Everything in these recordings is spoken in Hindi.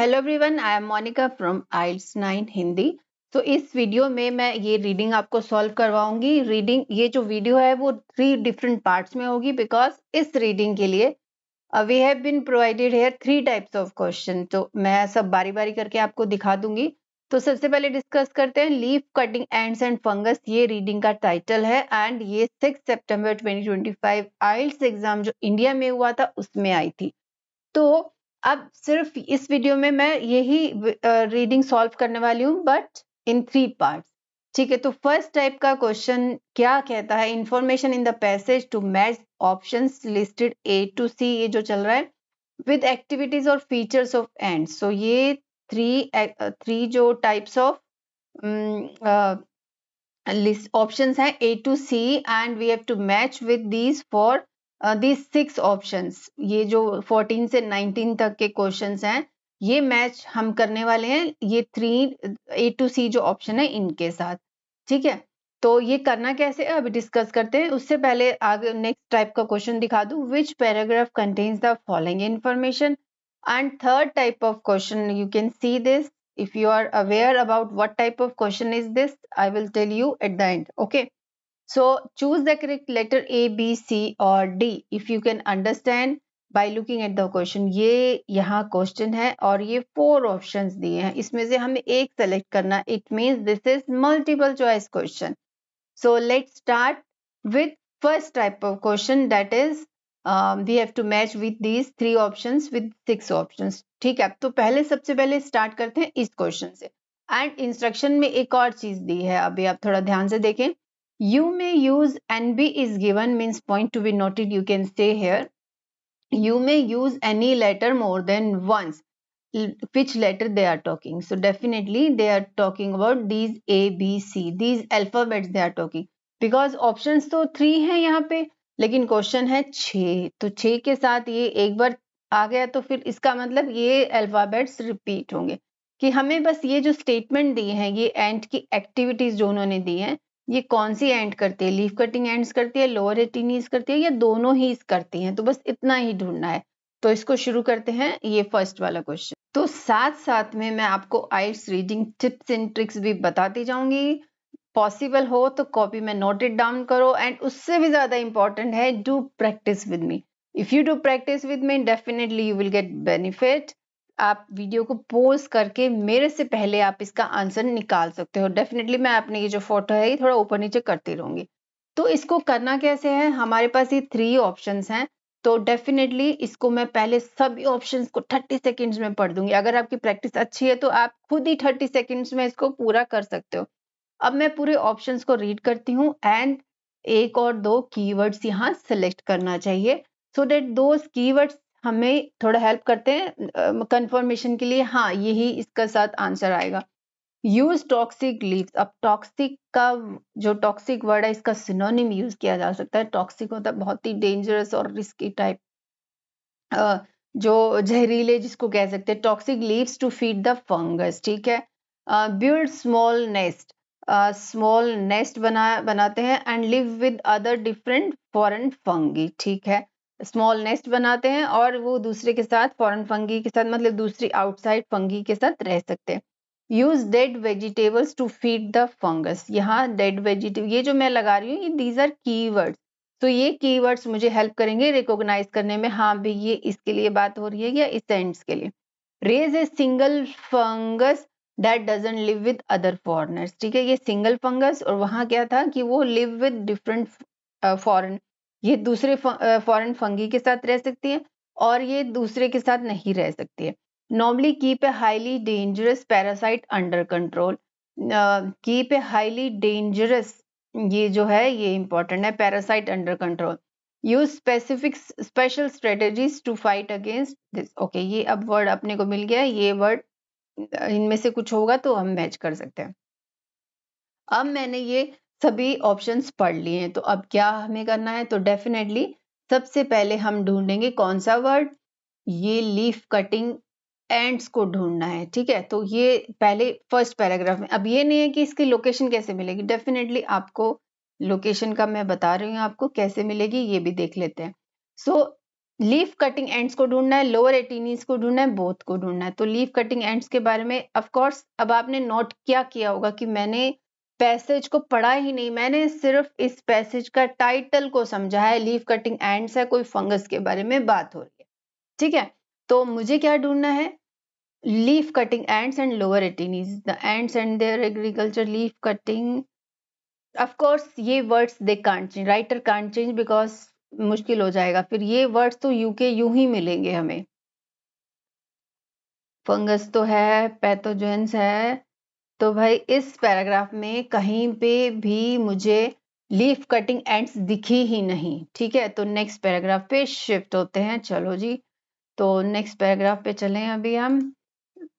Hello everyone, I am Monika from IELTS 9 Hindi. तो इस वीडियो में मैं ये रीडिंग आपको सॉल्व करवाऊंगी। रीडिंग ये जो वीडियो है वो 3 डिफरेंट पार्ट्स में होगी बिकॉज इस रीडिंग के लिए we have been provided here 3 types of question. तो मैं सब बारी बारी करके आपको दिखा दूंगी। तो सबसे पहले डिस्कस करते हैं leaf cutting ants and fungus. ये रीडिंग का टाइटल है एंड ये 6 सितंबर 2025 आइल्स एग्जाम जो इंडिया में हुआ था उसमें आई थी। तो अब सिर्फ इस वीडियो में मैं यही रीडिंग सॉल्व करने वाली हूँ बट इन 3 पार्ट्स। ठीक है, तो फर्स्ट टाइप का क्वेश्चन क्या कहता है, information in the passage to match options listed A to C, ये जो चल रहा है, विद एक्टिविटीज और फीचर्स ऑफ एंड। सो ये थ्री जो टाइप्स ऑफ list options हैं A to C and we have to match with these for these 6 options। ये जो 14 से 19 तक के क्वेश्चंस हैं ये मैच हम करने वाले हैं ये 3 A to C जो ऑप्शन है इनके साथ। ठीक है, तो ये करना कैसे अभी डिस्कस करते हैं। उससे पहले आगे नेक्स्ट टाइप का क्वेश्चन दिखा दूं, which paragraph contains the following information. And third type of question you can see this. If you are aware about what type of question is this, I will tell you at the end. Okay, so choose the correct letter A, B, C or D if you can understand by looking at the question। ये यहाँ क्वेश्चन है और ये 4 ऑप्शंस दिए हैं, इसमें से हमें एक सेलेक्ट करना। It means this is multiple choice question. So let's start with first type of question, that is we have to match with these 3 options with 6 options। ठीक है, तो पहले सबसे पहले स्टार्ट करते हैं इस क्वेश्चन से। एंड इंस्ट्रक्शन में एक और चीज दी है, अभी आप थोड़ा ध्यान से देखें। You may use NB is given means point to be noted, you can say here you may use any letter more than once, which letter they are talking. So definitely they are talking about these A, B, C, these alphabets they are talking, because options तो 3 हैं यहाँ पे लेकिन क्वेश्चन है 6। तो 6 के साथ ये एक बार आ गया तो फिर इसका मतलब ये अल्फाबेट्स रिपीट होंगे। कि हमें बस ये जो स्टेटमेंट दी है, ये एंड की एक्टिविटीज जो उन्होंने दी है, ये कौन सी एंड करती है, लीफ कटिंग एंड्स करती है, लोअर एटीनीज करती है, या दोनों ही करती हैं। तो बस इतना ही ढूंढना है। तो इसको शुरू करते हैं, ये फर्स्ट वाला क्वेश्चन। तो साथ साथ में मैं आपको आइल्स रीडिंग टिप्स एंड ट्रिक्स भी बताती जाऊंगी। पॉसिबल हो तो कॉपी में नोट इट डाउन करो एंड उससे भी ज्यादा इंपॉर्टेंट है do practice with me. If you do practice with me definitely you will get benefit. आप वीडियो को पॉज करके मेरे से पहले आप इसका आंसर निकाल सकते हो। डेफिनेटली मैं अपनी ये जो फोटो है ये थोड़ा ऊपर नीचे करती रहूंगी। तो इसको करना कैसे है, हमारे पास ये 3 ऑप्शंस हैं। तो डेफिनेटली इसको मैं पहले सभी ऑप्शंस को 30 सेकंड्स में पढ़ दूंगी। अगर आपकी प्रैक्टिस अच्छी है तो आप खुद ही 30 सेकंड्स में इसको पूरा कर सकते हो। अब मैं पूरे ऑप्शंस को रीड करती हूँ एंड एक और 2 कीवर्ड्स यहाँ सेलेक्ट करना चाहिए सो दैट दोज कीवर्ड्स हमें थोड़ा हेल्प करते हैं कंफर्मेशन के लिए। हाँ, यही इसका साथ आंसर आएगा। Use toxic leaves. अब टॉक्सिक का जो टॉक्सिक वर्ड है इसका सिनोनिम यूज किया जा सकता है। टॉक्सिक होता है बहुत ही डेंजरस और रिस्की टाइप, जो जहरीले जिसको कह सकते हैं। Toxic leaves to feed the fungus. ठीक है, build small nest, small nest बनाते हैं and live with other different foreign fungi. ठीक है, स्मॉल नेस्ट बनाते हैं और वो दूसरे के साथ फॉरेन फंगी के साथ, मतलब दूसरी आउटसाइड फंगी के साथ रह सकते हैं। Use dead vegetables to feed the fungus. यहाँ डेड वेजिटेबल, ये जो मैं लगा रही हूँ ये दीज आर कीवर्ड्स। तो ये कीवर्ड्स मुझे हेल्प करेंगे रिकॉग्नाइज करने में, हाँ भी ये इसके लिए बात हो रही है या इस एंड्स के लिए। Raise a single fungus that doesn't live with other foreigners. ठीक है, ये सिंगल फंगस और वहां क्या था कि वो लिव विद डिफरेंट फॉरेन, ये दूसरे फॉरेन फंगी के साथ रह सकती है और ये दूसरे के साथ नहीं रह सकती है। Normally keep a highly dangerous parasite under control. Keep a highly dangerous, ये जो है ये इंपॉर्टेंट है, parasite under control. Use specific special strategies to fight against this. Okay, ये अब वर्ड अपने को मिल गया, ये वर्ड इनमें से कुछ होगा तो हम मैच कर सकते हैं। अब मैंने ये सभी ऑप्शंस पढ़ लिए हैं, तो अब क्या हमें करना है, तो डेफिनेटली सबसे पहले हम ढूंढेंगे कौन सा वर्ड, ये लीफ कटिंग एंड्स को ढूंढना है। ठीक है, तो ये पहले फर्स्ट पैराग्राफ में। अब ये नहीं है कि इसकी लोकेशन कैसे मिलेगी, डेफिनेटली आपको लोकेशन का मैं बता रही हूँ आपको कैसे मिलेगी, ये भी देख लेते हैं। सो लीफ कटिंग एंड्स को ढूंढना है, लोअर एटीनीज को ढूंढना है, बोथ को ढूंढना है। तो लीफ कटिंग एंड्स के बारे में ऑफ कोर्स अब आपने नोट क्या किया होगा कि मैंने पैसेज को पढ़ा ही नहीं, मैंने सिर्फ इस पैसेज का टाइटल को समझा है। लीफ कटिंग एंड्स है, कोई फंगस के बारे में बात हो रही है, ठीक है। तो मुझे क्या ढूंढना है, leaf cutting ants and lower attines, the ants and their agriculture leaf cutting. Of course ये words they can't change, writer can't change because मुश्किल हो जाएगा फिर। ये वर्ड्स तो यूं ही मिलेंगे हमें। फंगस तो है, पैथोजेंस है, तो भाई इस पैराग्राफ में कहीं पे भी मुझे लीफ कटिंग एंड्स दिखी ही नहीं, ठीक है। तो नेक्स्ट पैराग्राफ पे शिफ्ट होते हैं, चलो जी। तो नेक्स्ट पैराग्राफ पे चलें अभी हम।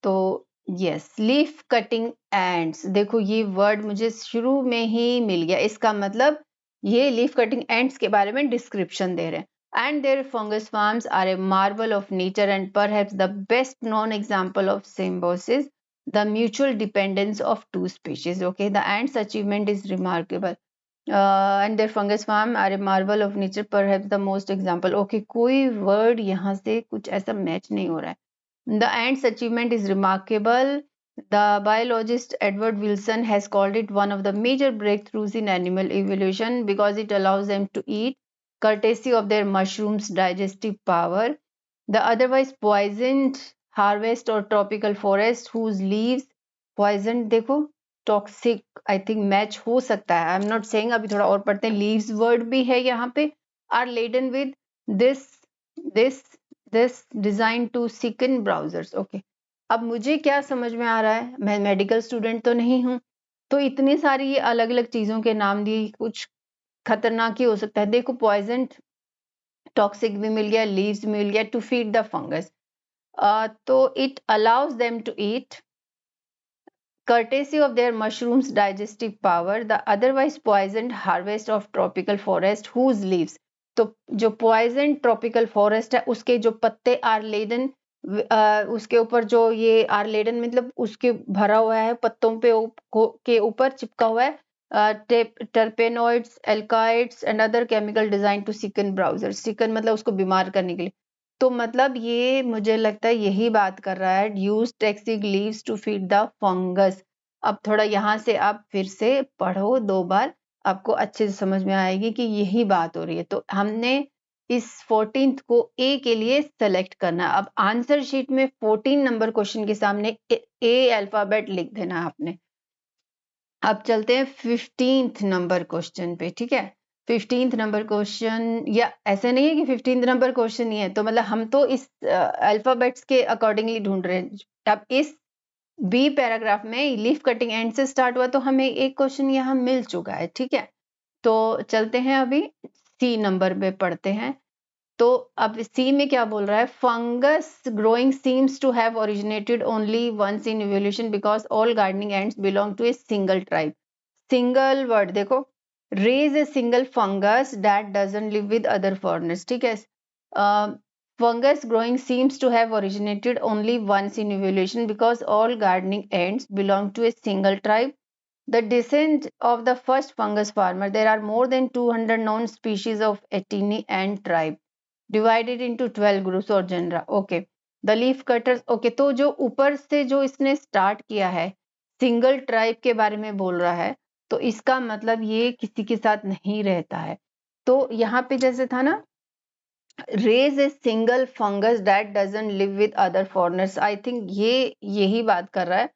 तो यस, लीफ कटिंग एंड्स, देखो ये वर्ड मुझे शुरू में ही मिल गया, इसका मतलब ये लीफ कटिंग एंड्स के बारे में डिस्क्रिप्शन दे रहे हैं। And their fungus farms are a marvel of nature and perhaps the best known example of symbiosis, the mutual dependence of two species. Okay, the ants' achievement is remarkable. And their fungus farm are a marvel of nature, perhaps the most example. Okay, कोई word यहाँ से कुछ ऐसा मैच नहीं हो रहा है। The ants' achievement is remarkable. The biologist Edward Wilson has called it one of the major breakthroughs in animal evolution because it allows them to eat, courtesy of their mushrooms' digestive power. The otherwise poisoned harvest or tropical forest whose leaves poisoned, देखो टॉक्सिक, आई थिंक मैच हो सकता है, आई एम नॉट सेइंग, अभी थोड़ा और पढ़ते हैं। लीव्स वर्ड भी है यहाँ पे, are laden with this this this design to sicken browsers. Okay, अब मुझे क्या समझ में आ रहा है, मैं मेडिकल स्टूडेंट तो नहीं हूँ, तो इतनी सारी ये अलग अलग चीजों के नाम दिए, कुछ खतरनाक ही हो सकता है। देखो पॉइजन, टॉक्सिक भी मिल गया, लीव्स मिल गया, टू फीड द फंगस। तो it allows them to eat, courtesy of their mushrooms' digestive power, the otherwise poisoned harvest of tropical forest whose leaves, तो जो poison tropical forest है उसके जो पत्ते आर लेडन, उसके ऊपर जो ये आर लेडन मतलब उसके भरा हुआ है, पत्तों पे के ऊपर चिपका हुआ है terpenoids, alkaloids and other chemical designed to sicken browsers. sicken मतलब उसको बीमार करने के लिए। तो मतलब ये मुझे लगता है यही बात कर रहा है, use toxic leaves to feed the fungus. अब थोड़ा यहाँ से आप फिर से पढ़ो 2 बार, आपको अच्छे से समझ में आएगी कि यही बात हो रही है। तो हमने इस 14th को ए के लिए सेलेक्ट करना। अब आंसर शीट में 14 नंबर क्वेश्चन के सामने ए अल्फाबेट लिख देना आपने। अब चलते हैं 15th नंबर क्वेश्चन पे, ठीक है। 15th नंबर क्वेश्चन, या ऐसे नहीं है कि 15th नंबर क्वेश्चन ही है, तो मतलब हम तो इस अल्फाबेट्स के अकॉर्डिंगली ढूंढ रहे हैं। अब इस बी पैराग्राफ में लीफ कटिंग एंड से स्टार्ट हुआ, तो हमें एक क्वेश्चन यहाँ मिल चुका है, ठीक है। तो चलते हैं अभी सी नंबर पे पढ़ते हैं। तो अब सी में क्या बोल रहा है, fungus growing seems to have originated only once in evolution because all gardening ants belong to a single tribe. Single word देखो, raise a single fungus that doesn't live with other foreigners, ठीक है। Fungus growing seems to have originated only once in evolution because all gardening ants belong to a single tribe. The descent of the first fungus farmer, there are more than 200 known species of Attini ant tribe, divided into 12 groups or genera. Okay. The leaf cutters. Okay, तो जो ऊपर से जो इसने स्टार्ट किया है, सिंगल ट्राइब के बारे में बोल रहा है, तो इसका मतलब ये किसी के साथ नहीं रहता है। तो यहाँ पे जैसे था ना, raise a single fungus that doesn't live with other foreigners, I think ये यही बात कर रहा है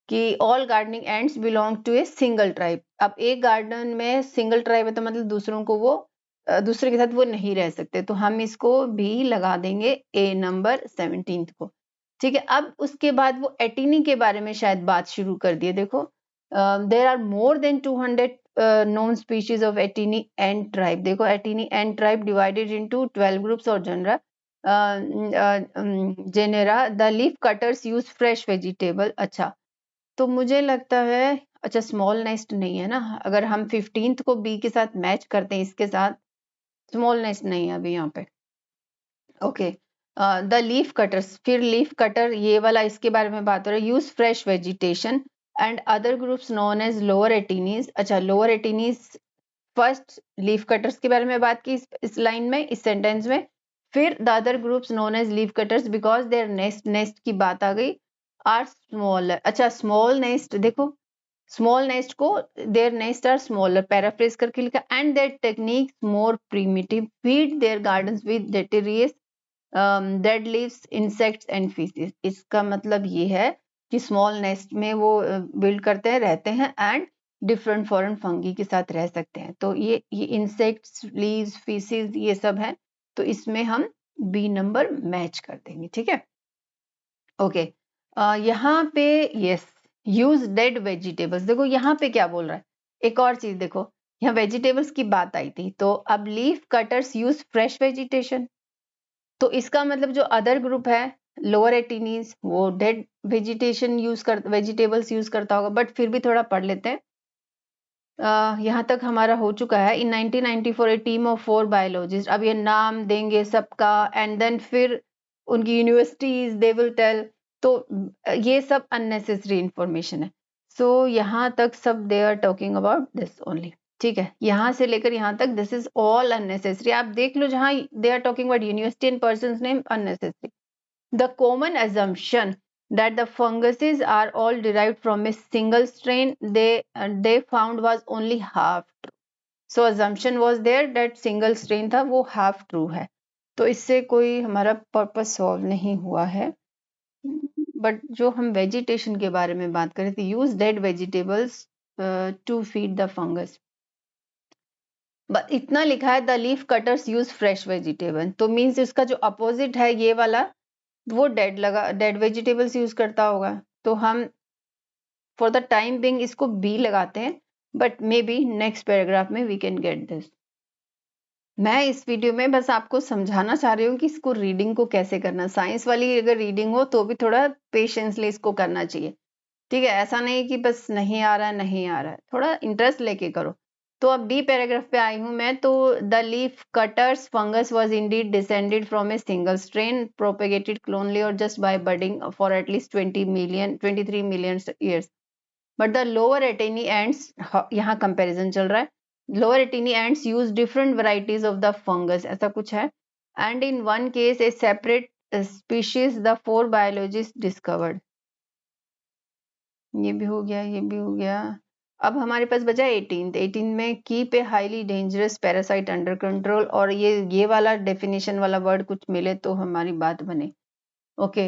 कि all gardening ants belong to a single tribe. अब एक गार्डन में सिंगल ट्राइब है तो मतलब दूसरों को वो दूसरे के साथ वो नहीं रह सकते, तो हम इसको भी लगा देंगे ए नंबर 17th को, ठीक है। अब उसके बाद वो एटिनी के बारे में शायद बात शुरू कर दिए। देखो there are more than 200 known species of Attini ant tribe. देखो Attini ant tribe divided into 12 groups or genera. Genera. The leaf cutters use fresh vegetable. अच्छा, तो मुझे लगता है, अच्छा स्मॉल नेस्ट नहीं है ना, अगर हम 15th को बी के साथ मैच करते हैं, इसके साथ स्मॉल नेस्ट नहीं है अभी यहाँ पे। ओके, द लीफ कटर्स, फिर लीफ कटर ये वाला, इसके बारे में बात हो रही है। Use fresh vegetation and other groups known as lower attines. अच्छा, lower attines first leaf cutters के बारे में बात की इस लाइन में, इस सेंटेंस में। फिर the other groups known as leaf cutters because their nest की बात आ गई आर स्मॉलर। अच्छा स्मॉल नेस्ट देखो, स्मॉल नेस्ट को their nest are smaller paraphrase करके लिखा, and their techniques more primitive, feed their gardens with detritus dead leaves insects and faeces. इसका मतलब ये है कि स्मॉल नेस्ट में वो बिल्ड करते हैं, रहते हैं एंड डिफरेंट फॉरेन फंगी के साथ रह सकते हैं। तो ये इंसेक्ट्स, लीव्स, फीसिस ये सब है, तो इसमें हम बी नंबर मैच कर देंगे। ठीक है, ओके। यहाँ पे यस यूज डेड वेजिटेबल्स, देखो यहाँ पे क्या बोल रहा है, एक और चीज देखो, यहाँ वेजिटेबल्स की बात आई थी, तो अब leaf cutters use fresh vegetation, तो इसका मतलब जो अदर ग्रुप है लोअर एटिनीज वो डेड वेजिटेबल्स यूज करता होगा, बट फिर भी थोड़ा पढ़ लेते हैं। यहाँ तक हमारा हो चुका है। इन 1994 ए टीम ऑफ 4 बायोलॉजिस्ट, अब ये नाम देंगे सबका एंड देन फिर उनकी यूनिवर्सिटीज दे विल टेल, तो ये सब अननेसेसरी इंफॉर्मेशन है। सो यहाँ तक सब they are talking about this only. ठीक है, यहाँ से लेकर यहाँ तक दिस इज ऑल अननेसेसरी। आप देख लो जहाँ they are talking about university and persons name, unnecessary. The common assumption that the funguses are all derived from a single strain they found was only half true. So assumption was there that single strain था वो half true है, तो इससे कोई हमारा पर्पस सॉल्व नहीं हुआ है। बट जो हम वेजिटेशन के बारे में बात कर रहे थे, use dead vegetables to feed the fungus, इतना लिखा है the leaf cutters use fresh vegetable, तो मीन्स इसका जो अपोजिट है ये वाला वो डेड वेजिटेबल्स यूज करता होगा, तो हम फॉर द टाइम बिंग इसको बी लगाते हैं, but may be next paragraph में वी कैन गेट दिस। मैं इस वीडियो में बस आपको समझाना चाह रही हूँ कि इसको रीडिंग को कैसे करना, साइंस वाली अगर रीडिंग हो तो भी थोड़ा पेशेंसली इसको करना चाहिए। ठीक है, ऐसा नहीं कि बस नहीं आ रहा है नहीं आ रहा है, थोड़ा इंटरेस्ट लेके करो। तो अब डी पैराग्राफ पे आई हूं मैं, तो the leaf cutters fungus was indeed descended from a single strain propagated clonally और just by budding for at least 23 million years, but the lower attine ants, यहाँ कंपैरिजन चल रहा है, lower attine ants use different varieties of the fungus, ऐसा कुछ है, and in one case a separate species the 4 biologist discovered. ये भी हो गया, ये भी हो गया। अब हमारे पास बचा 18 में keep a highly dangerous parasite under control, और ये वाला डेफिनेशन वाला वर्ड कुछ मिले तो हमारी बात बने। ओके,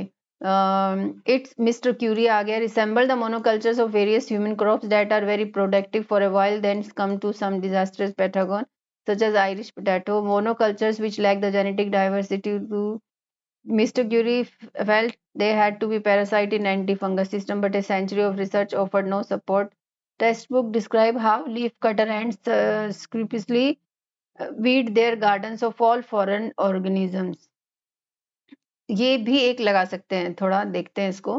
इट्स मिस्टर क्यूरी आ गया, resemble the monocultures of various human crops that are very productive for a while then come to some disastrous pathogen such as Irish potato, monocultures which lack the genetic diversity to Mr. Curie felt they had to be parasite in antifungal system, but a century of research offered no support. Textbook describe how leaf cutter ants scrupulously weed their gardens of all foreign organisms. ये भी एक लगा सकते हैं, थोड़ा देखते हैं इसको।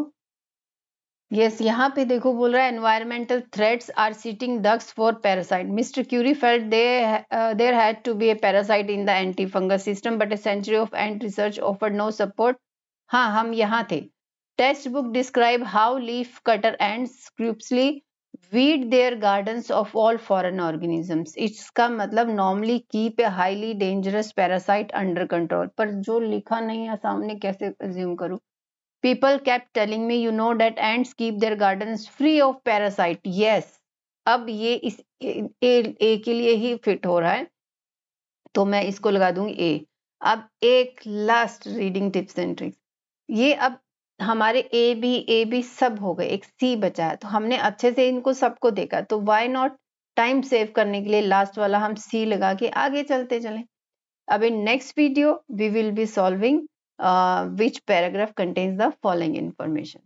यस, यहाँ पे देखो बोल रहा है environmental threats are sitting ducks for parasite, mister Currie felt there had to be a parasite in the anti fungus system but a century of ant research offered no support. हाँ, हम यहाँ थे। Text book describe how leaf cutter ants scrupulously weed their gardens of all foreign organisms, इसका मतलब normally keep a highly dangerous parasite under control, पर जो लिखा नहीं है सामने कैसे अज्यूम करूं। People kept telling me, you know, that ants keep their gardens free of parasite. Yes. अब ये इस ए के लिए ही फिट हो रहा है, तो मैं इसको लगा दूंगी ए। अब एक last reading tips and tricks, ये अब हमारे ए बी सब हो गए, एक सी बचा है, तो हमने अच्छे से इनको सबको देखा, तो व्हाई नॉट टाइम सेव करने के लिए लास्ट वाला हम सी लगा के आगे चलते चलें। अब in next video we will be solving which paragraph contains the following information.